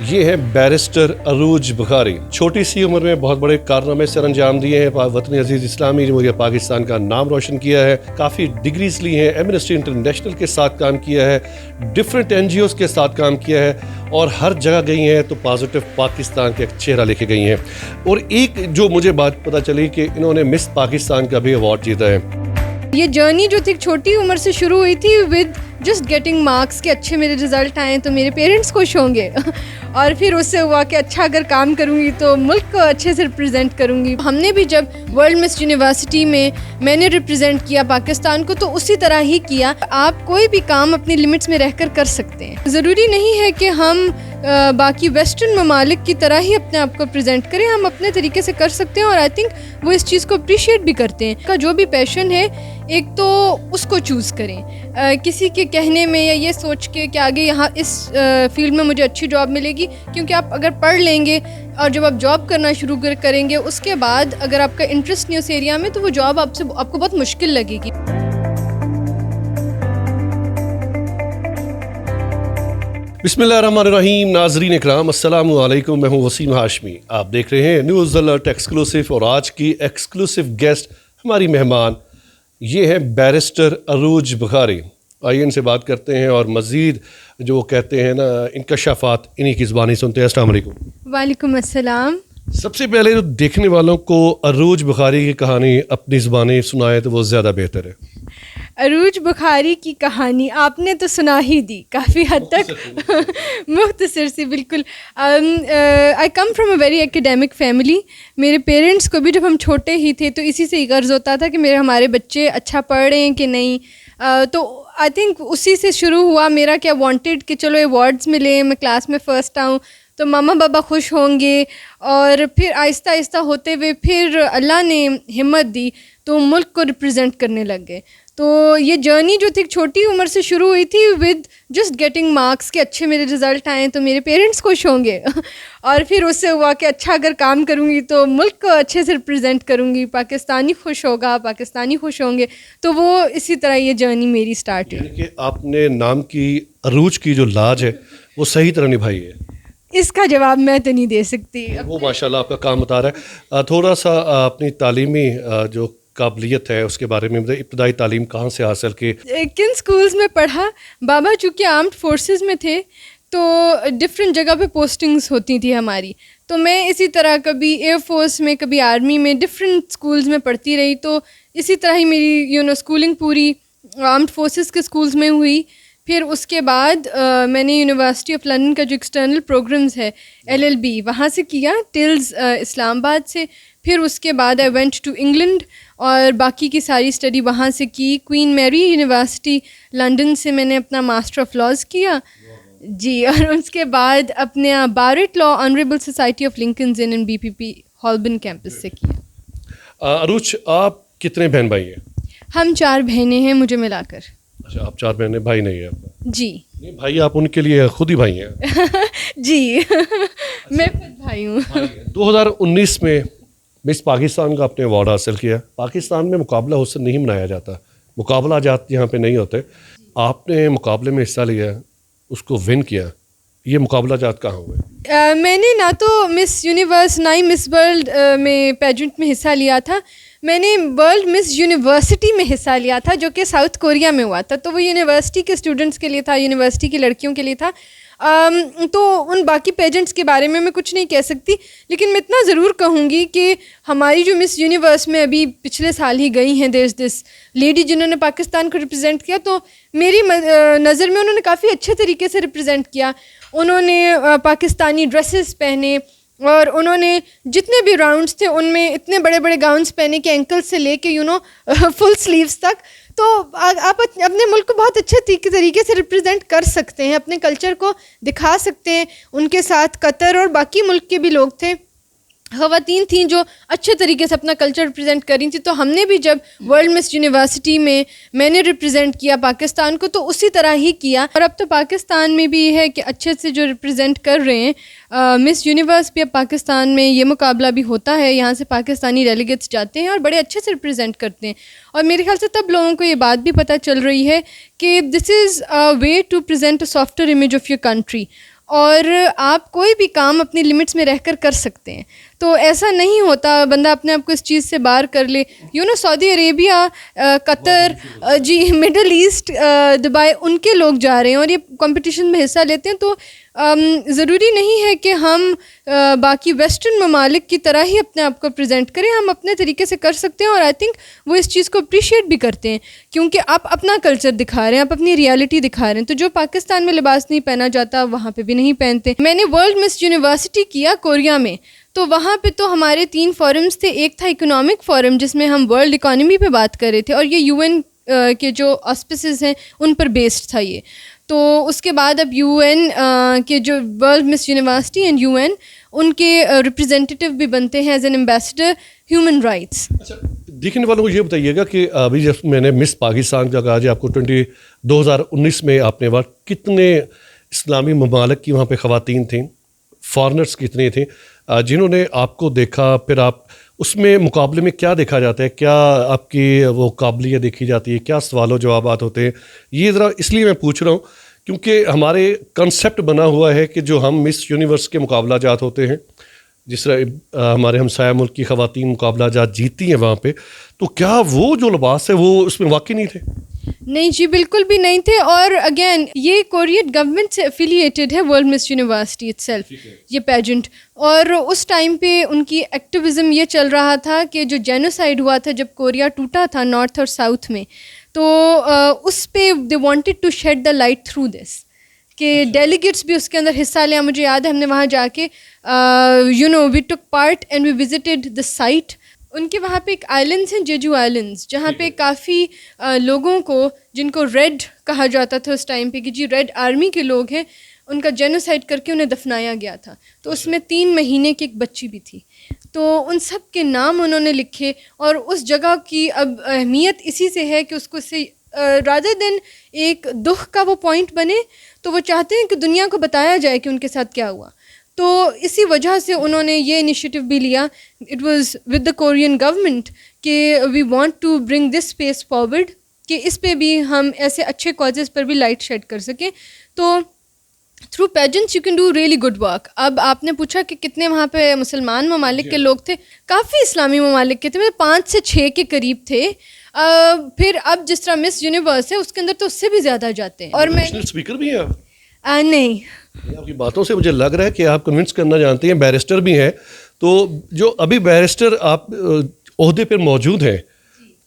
یہ ہیں بیرسٹر عروج بخاری. چھوٹی سی عمر میں بہت بڑے کارنامے سر انجام دیے ہیں. وطن عزیز اسلامی جمہوریہ پاکستان کا نام روشن کیا ہے. کافی ڈگریز لی ہیں. ایمنسٹی انٹرنیشنل کے ساتھ کام کیا ہے, ڈفرینٹ این جی اوز کے ساتھ کام کیا ہے, اور ہر جگہ گئی ہیں تو پازیٹیو پاکستان کا ایک چہرہ لے کے گئی ہیں. اور ایک جو مجھے بات پتہ چلی کہ انہوں نے مس پاکستان کا بھی ایوارڈ جیتا ہے. یہ جرنی جو تھی چھوٹی عمر سے شروع ہوئی تھی ود جسٹ گیٹنگ مارکس کہ اچھے میرے رزلٹ آئیں تو میرے پیرنٹس خوش ہوں گے, اور پھر اس سے ہوا کہ اچھا اگر کام کروں گی تو ملک کو اچھے سے ریپرزینٹ کروں گی. ہم نے بھی جب ورلڈ مس یونیورسٹی میں نے ریپرزینٹ کیا پاکستان کو تو اسی طرح ہی کیا. آپ کوئی بھی کام اپنی لمٹس میں رہ کر کر سکتے ہیں. ضروری نہیں ہے کہ ہم باقی ویسٹرن ممالک کی طرح ہی اپنے آپ کو پریزنٹ کریں. ہم اپنے طریقے سے کر سکتے ہیں, اور آئی تھنک وہ اس چیز کو اپریشیٹ بھی کرتے ہیں. کا جو بھی پیشن ہے ایک تو اس کو چوز کریں, کسی کے کہنے میں یا یہ سوچ کے کہ آگے یہاں اس فیلڈ میں مجھے اچھی جاب ملے گی, کیونکہ آپ اگر پڑھ لیں گے اور جب آپ جاب کرنا شروع کریں گے اس کے بعد اگر آپ کا انٹرسٹ نہیں اس ایریا میں تو وہ جاب آپ کو بہت مشکل لگے گی. بسم اللہ الرحمن الرحیم. ناظرین اکرام السلام علیکم, میں ہوں وسیم ہاشمی. آپ دیکھ رہے ہیں نیوز الرٹ ایکسکلوسیو, اور آج کی ایکسکلوسیو گیسٹ ہماری مہمان یہ ہیں بیرسٹر عروج بخاری. آئیے ان سے بات کرتے ہیں اور مزید جو وہ کہتے ہیں نا انکشافات انہی کی زبانی سنتے ہیں. السلام علیکم. وعلیکم السلام. سب سے پہلے جو دیکھنے والوں کو عروج بخاری کی کہانی اپنی زبانی سنائے تو وہ زیادہ بہتر ہے. عروج بخاری کی کہانی آپ نے تو سنا ہی دی کافی حد تک, مختصر سی. بالکل. I come from a very academic family. میرے پیرنٹس کو بھی جب ہم چھوٹے ہی تھے تو اسی سے ہی غرض ہوتا تھا کہ ہمارے بچے اچھا پڑھ رہے ہیں کہ نہیں. تو آئی تھنک اسی سے شروع ہوا میرا کہ وانٹیڈ کہ چلو ایوارڈز ملیں, میں کلاس میں فرسٹ آؤں تو ماما بابا خوش ہوں گے. اور پھر آہستہ آہستہ ہوتے ہوئے پھر اللہ نے ہمت دی تو ملک کو ریپرزینٹ کرنے لگ گئے. تو یہ جرنی جو تھی چھوٹی عمر سے شروع ہوئی تھی ود جسٹ گیٹنگ مارکس کہ اچھے میرے رزلٹ آئیں تو میرے پیرنٹس خوش ہوں گے, اور پھر اس سے ہوا کہ اچھا اگر کام کروں گی تو ملک کو اچھے سے ریپرزینٹ کروں گی, پاکستانی خوش ہوگا, پاکستانی خوش ہوں گے. تو وہ اسی طرح یہ جرنی میری سٹارٹ ہوئی. یعنی کہ آپ نے نام کی عروج کی جو لاج ہے وہ صحیح طرح نبھائی ہے. اس کا جواب میں تو نہیں دے سکتی. وہ ماشاءاللہ آپ کا کام بتا رہا ہے. تھوڑا سا اپنی تعلیمی جو قابلیت ہے اس کے بارے میں ابتدائی تعلیم کہاں سے حاصل کی؟ کن سکولز میں پڑھا. بابا چونکہ آرمڈ فورسز میں تھے تو ڈفرینٹ جگہ پہ پوسٹنگز ہوتی تھی ہماری, تو میں اسی طرح کبھی ایئر فورس میں کبھی آرمی میں ڈفرینٹ سکولز میں پڑھتی رہی. تو اسی طرح ہی میری اسکولنگ پوری آرمڈ فورسز کے سکولز میں ہوئی. پھر اس کے بعد میں نے یونیورسٹی آف لندن کا جو ایکسٹرنل پروگرامز ہے LLB وہاں سے کیا, ٹلز اسلام آباد سے. پھر اس کے بعد آئی وینٹ ٹو انگلینڈ اور باقی کی ساری اسٹڈی وہاں سے کی. کوئین میری یونیورسٹی لنڈن سے میں نے اپنا ماسٹر آف لاز کیا جی, اور اس کے بعد اپنے bar at law honourable society of Lincoln's Inn BPP Holborn campus سے کیا. عروج آپ کتنے بہن بھائی ہیں؟ ہم 4 بہنیں ہیں مجھے ملا کر. اچھا, آپ 4 بہنیں, بھائی نہیں ہیں آپ؟ جی نہیں, بھائی آپ ان کے لیے خود ہی بھائی ہیں. جی میں خود بھائی ہوں. 2019 میں مس پاکستان کا اپنے ایوارڈ حاصل کیا. پاکستان میں مقابلہ حسن نہیں منایا جاتا, مقابلہ جات یہاں پہ نہیں ہوتے. آپ نے مقابلے میں حصہ لیا, اس کو ون کیا. یہ مقابلہ جات کہاں ہوئے؟ میں نے نہ تو مس یونیورس نہ ہی مس ورلڈ میں پیجنٹ میں حصہ لیا تھا. میں نے ورلڈ مس یونیورسٹی میں حصہ لیا تھا جو کہ ساؤتھ کوریا میں ہوا تھا. تو وہ یونیورسٹی کے اسٹوڈنٹس کے لیے تھا, یونیورسٹی کی لڑکیوں کے لیے تھا. تو ان باقی پیجنٹس کے بارے میں کچھ نہیں کہہ سکتی, لیکن میں اتنا ضرور کہوں گی کہ ہماری جو مس یونیورس میں ابھی پچھلے سال ہی گئی ہیں, دیر از دس لیڈی جنہوں نے پاکستان کو ریپرزینٹ کیا, تو میری نظر میں انہوں نے کافی اچھے طریقے سے ریپرزینٹ کیا. انہوں نے پاکستانی ڈریسز پہنے اور انہوں نے جتنے بھی راؤنڈس تھے ان میں اتنے بڑے بڑے گاؤنس پہنے کہ اینکل سے لے کے فل سلیوز تک. تو آپ اپنے ملک کو بہت اچھے طریقے سے ریپرزینٹ کر سکتے ہیں, اپنے کلچر کو دکھا سکتے ہیں. ان کے ساتھ قطر اور باقی ملک کے بھی لوگ تھے, خواتین تھیں جو اچھے طریقے سے اپنا کلچر ریپرزینٹ کر رہی تھیں. تو ہم نے بھی جب ورلڈ مس یونیورسٹی میں نے ریپرزینٹ کیا پاکستان کو تو اسی طرح ہی کیا. اور اب تو پاکستان میں بھی یہ ہے کہ اچھے سے جو ریپرزینٹ کر رہے ہیں مس یونیورس بھی اب پاکستان میں یہ مقابلہ بھی ہوتا ہے. یہاں سے پاکستانی ڈیلیگیٹس جاتے ہیں اور بڑے اچھے سے ریپرزینٹ کرتے ہیں. اور میرے خیال سے تب لوگوں کو یہ بات بھی پتہ چل رہی ہے کہ this is a way to present a softer image of your country. اور آپ کوئی بھی کام اپنی لمٹس میں رہ کر سکتے ہیں. تو ایسا نہیں ہوتا بندہ اپنے آپ کو اس چیز سے باہر کر لے. سعودی عربیہ, قطر, جی مڈل ایسٹ, دبئی, ان کے لوگ جا رہے ہیں اور یہ کمپٹیشن میں حصہ لیتے ہیں. تو ضروری نہیں ہے کہ ہم باقی ویسٹرن ممالک کی طرح ہی اپنے آپ کو پریزنٹ کریں. ہم اپنے طریقے سے کر سکتے ہیں اور آئی تھنک وہ اس چیز کو اپریشیٹ بھی کرتے ہیں کیونکہ آپ اپنا کلچر دکھا رہے ہیں, آپ اپنی ریالٹی دکھا رہے ہیں. تو جو پاکستان میں لباس نہیں پہنا جاتا وہاں پہ بھی نہیں پہنتے. میں نے ورلڈ مس یونیورسٹی کیا کوریا میں, تو وہاں پہ تو ہمارے 3 فورمز تھے. ایک تھا اکنامک فورم جس میں ہم ورلڈ اکانومی پہ بات کر رہے تھے اور یہ UN کے جو آسپسز ہیں ان پر بیسڈ تھا یہ. تو اس کے بعد اب UN کے جو world miss university and UN ان کے ریپرزینٹیو بھی بنتے ہیں as an ambassador human rights. اچھا, دیکھنے والوں کو یہ بتائیے گا کہ ابھی جب میں نے مس پاکستان کا کہا, جو آپ کو 2019 میں آپ نے بات, کتنے اسلامی ممالک کی وہاں پہ خواتین تھیں, فارنرس کتنے تھے جنہوں نے آپ کو دیکھا؟ پھر آپ اس میں مقابلے میں کیا دیکھا جاتا ہے, کیا آپ کی وہ قابلیت دیکھی جاتی ہے, کیا سوال و جوابات ہوتے ہیں؟ یہ ذرا اس لیے میں پوچھ رہا ہوں کیونکہ ہمارے کنسیپٹ بنا ہوا ہے کہ جو ہم مس یونیورس کے مقابلہ جات ہوتے ہیں, جس طرح ہمارے ہمسایہ ملک کی خواتین مقابلہ جات جیتی ہیں وہاں پہ, تو کیا وہ جو لباس ہے وہ اس میں واقعی نہیں تھے؟ نہیں جی, بالکل بھی نہیں تھے. اور اگین یہ کورین گورنمنٹ سے افیلیٹڈ ہے world miss university it self, یہ پیجنٹ. اور اس ٹائم پہ ان کی ایکٹیویزم یہ چل رہا تھا کہ جو جینوسائڈ ہوا تھا جب کوریا ٹوٹا تھا نارتھ اور ساؤتھ میں, تو اس پہ they wanted to shed the light through this, کہ ڈیلیگیٹس بھی اس کے اندر حصہ لیا. مجھے یاد ہے ہم نے وہاں جا کے we took part and we visited the site. ان کے وہاں پہ ایک آئلینڈس ہیں, جیجو آئلینڈس, جہاں پہ کافی لوگوں کو جن کو ریڈ کہا جاتا تھا اس ٹائم پہ کہ جی ریڈ آرمی کے لوگ ہیں, ان کا جینوسائڈ کر کے انہیں دفنایا گیا تھا. تو اس میں 3 مہینے کی ایک بچی بھی تھی. تو ان سب کے نام انہوں نے لکھے اور اس جگہ کی اب اہمیت اسی سے ہے کہ اس کو سے رادر دین ایک دکھ کا وہ پوائنٹ بنے, تو وہ چاہتے ہیں کہ دنیا کو بتایا جائے کہ ان کے ساتھ کیا ہوا. تو اسی وجہ سے انہوں نے یہ انیشیٹو بھی لیا, it was with the Korean government, کہ we want to bring this space forward, کہ اس پہ بھی ہم ایسے اچھے کازز پر بھی لائٹ شیڈ کر سکیں. تو through pageants you can do really good work. اب آپ نے پوچھا کہ کتنے وہاں پہ مسلمان ممالک کے لوگ تھے, کافی اسلامی ممالک کے تھے, مطلب 5 سے 6 کے قریب تھے. پھر اب جس طرح مس یونیورس ہے اس کے اندر تو اس سے بھی زیادہ جاتے ہیں. اور میں اسپیکر بھی ہیں نہیں, آپ کی باتوں سے مجھے لگ رہا ہے کہ آپ کنونس کرنا جانتے ہیں, بیرسٹر بھی ہیں. تو جو ابھی بیرسٹر آپ عہدے پر موجود ہیں,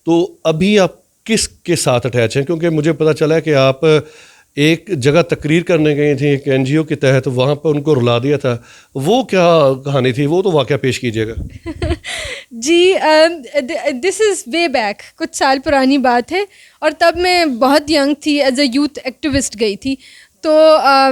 تو ابھی آپ کس کے ساتھ اٹیچ ہیں؟ کیونکہ مجھے پتہ چلا ہے کہ آپ ایک جگہ تقریر کرنے گئی تھیں ایک NGO کے تحت, وہاں پہ ان کو رلا دیا تھا. وہ کیا کہانی تھی, وہ تو واقعہ پیش کیجیے گا. جی دس از وے بیک, کچھ سال پرانی بات ہے, اور تب میں بہت ینگ تھی, ایز اے یوتھ ایکٹیوسٹ گئی تھی. تو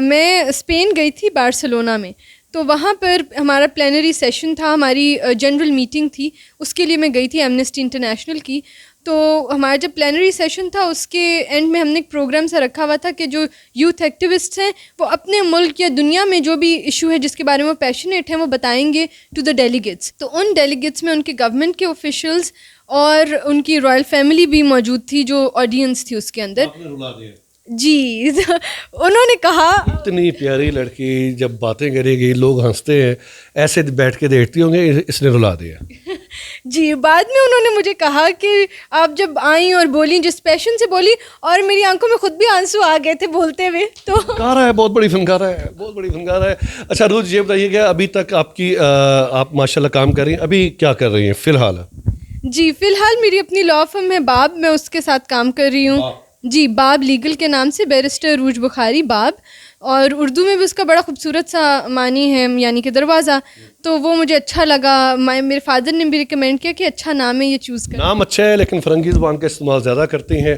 میں اسپین گئی تھی, بارسلونا میں. تو وہاں پر ہمارا پلینری سیشن تھا, ہماری جنرل میٹنگ تھی, اس کے لیے میں گئی تھی ایمنسٹی انٹرنیشنل کی. تو ہمارا جب پلینری سیشن تھا اس کے اینڈ میں ہم نے ایک پروگرام سا رکھا ہوا تھا کہ جو یوتھ ایکٹیوسٹس ہیں وہ اپنے ملک یا دنیا میں جو بھی ایشو ہے جس کے بارے میں وہ پیشنیٹ ہیں وہ بتائیں گے ٹو دا ڈیلیگیٹس. تو ان ڈیلیگیٹس میں ان کے گورنمنٹ کے آفیشلس اور ان کی رائل فیملی بھی موجود تھی جو آڈینس تھی اس کے اندر. جی انہوں نے کہا اتنی پیاری لڑکی جب باتیں کرے گی لوگ ہنستے ہیں, ایسے بیٹھ کے دیکھتی ہوں گے اس نے رلا دیا. جی بعد میں انہوں نے مجھے کہا کہ آپ جب آئیں اور بولیں جس پیشن سے بولی, اور میری آنکھوں میں خود بھی آنسو آ گئے تھے بولتے ہوئے. تو فنکارہ ہے, بہت بڑی فنکارہ ہے, بہت بڑی فنکارہ ہے. اچھا روز یہ بتائیے کہ ابھی تک آپ ماشاء اللہ کام کر رہی ہیں, ابھی کیا کر رہی ہیں فی الحال؟ جی فی الحال میری اپنی لاء فرم ہے باب, میں اس کے ساتھ کام کر رہی ہوں. جی باب لیگل کے نام سے, بیرسٹر عروج بخاری باب, اور اردو میں بھی اس کا بڑا خوبصورت سا معنی ہے یعنی کہ دروازہ. تو وہ مجھے اچھا لگا, میرے فادر نے بھی ریکمینڈ کیا کہ اچھا نام ہے یہ چوز کر. نام اچھا ہے لیکن فرنگی زبان کا استعمال زیادہ کرتے ہیں.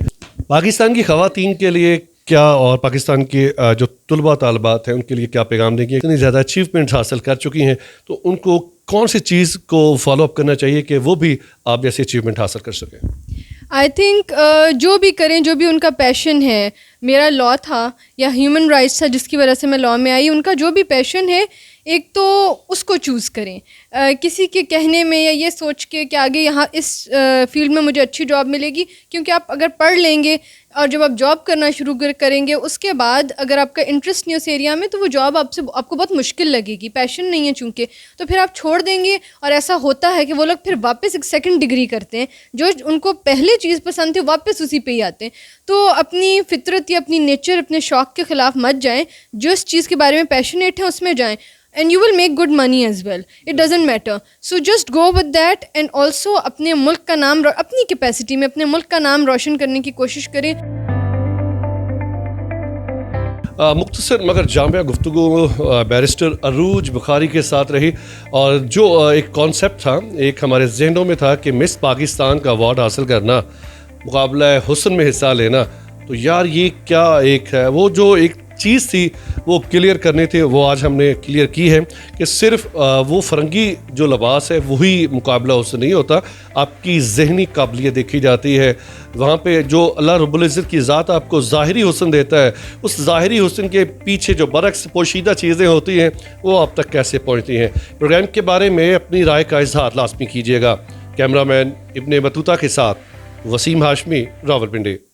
پاکستان کی خواتین کے لیے کیا, اور پاکستان کے جو طلباء طالبات ہیں ان کے لیے کیا پیغام دیں گے؟ اتنی زیادہ اچیومنٹ حاصل کر چکی ہیں تو ان کو کون سی چیز کو فالو اپ کرنا چاہیے کہ وہ بھی آپ جیسی اچیومنٹ حاصل کر سکیں؟ آئی تھنک جو بھی کریں, جو بھی ان کا پیشن ہے, میرا لاء تھا یا ہیومن رائٹس تھا جس کی وجہ سے میں لاء میں آئی, ان کا جو بھی پیشن ہے ایک تو اس کو چوز کریں. کسی کے کہنے میں یا یہ سوچ کے کہ آگے یہاں اس فیلڈ میں مجھے اچھی جاب ملے گی, کیونکہ آپ اگر پڑھ لیں گے اور جب آپ جاب کرنا شروع کریں گے اس کے بعد اگر آپ کا انٹرسٹ نہیں اس ایریا میں تو وہ جاب آپ کو بہت مشکل لگے گی، پیشن نہیں ہے چونکہ، تو پھر آپ چھوڑ دیں گے. اور ایسا ہوتا ہے کہ وہ لوگ پھر واپس ایک سیکنڈ ڈگری کرتے ہیں، جو ان کو پہلے چیز پسند تھی واپس اسی پہ ہی آتے ہیں. تو اپنی فطرت یا اپنی نیچر، اپنے شوق کے خلاف مت جائیں، جو اس چیز کے بارے میں پیشنیٹ ہیں اس میں جائیں. And you will make good money as well. It doesn't matter. So just go with that and also اپنے ملک کا نام اپنی کیپیسٹی میں اپنے ملک کا نام روشن کرنے کی کوشش کریں. مختصر مگر جامع گفتگو بیرسٹر عروج بخاری کے ساتھ رہی، اور جو ایک کانسیپٹ تھا، ایک ہمارے ذہنوں میں تھا کہ مس پاکستان کا ایوارڈ حاصل کرنا، مقابلہ حسن میں حصہ لینا، تو یار یہ کیا ایک ہے، وہ جو ایک چیز تھی وہ کلیئر کرنی تھی، وہ آج ہم نے کلیئر کی ہے کہ صرف وہ فرنگی جو لباس ہے وہی مقابلہ حسن نہیں ہوتا، آپ کی ذہنی قابلیت دیکھی جاتی ہے. وہاں پہ جو اللہ رب العزت کی ذات آپ کو ظاہری حسن دیتا ہے، اس ظاہری حسن کے پیچھے جو برعکس پوشیدہ چیزیں ہوتی ہیں وہ آپ تک کیسے پہنچتی ہیں. پروگرام کے بارے میں اپنی رائے کا اظہار لازمی کیجیے گا. کیمرہ مین ابن بطوطہ کے ساتھ وسیم ہاشمی، راولپنڈی.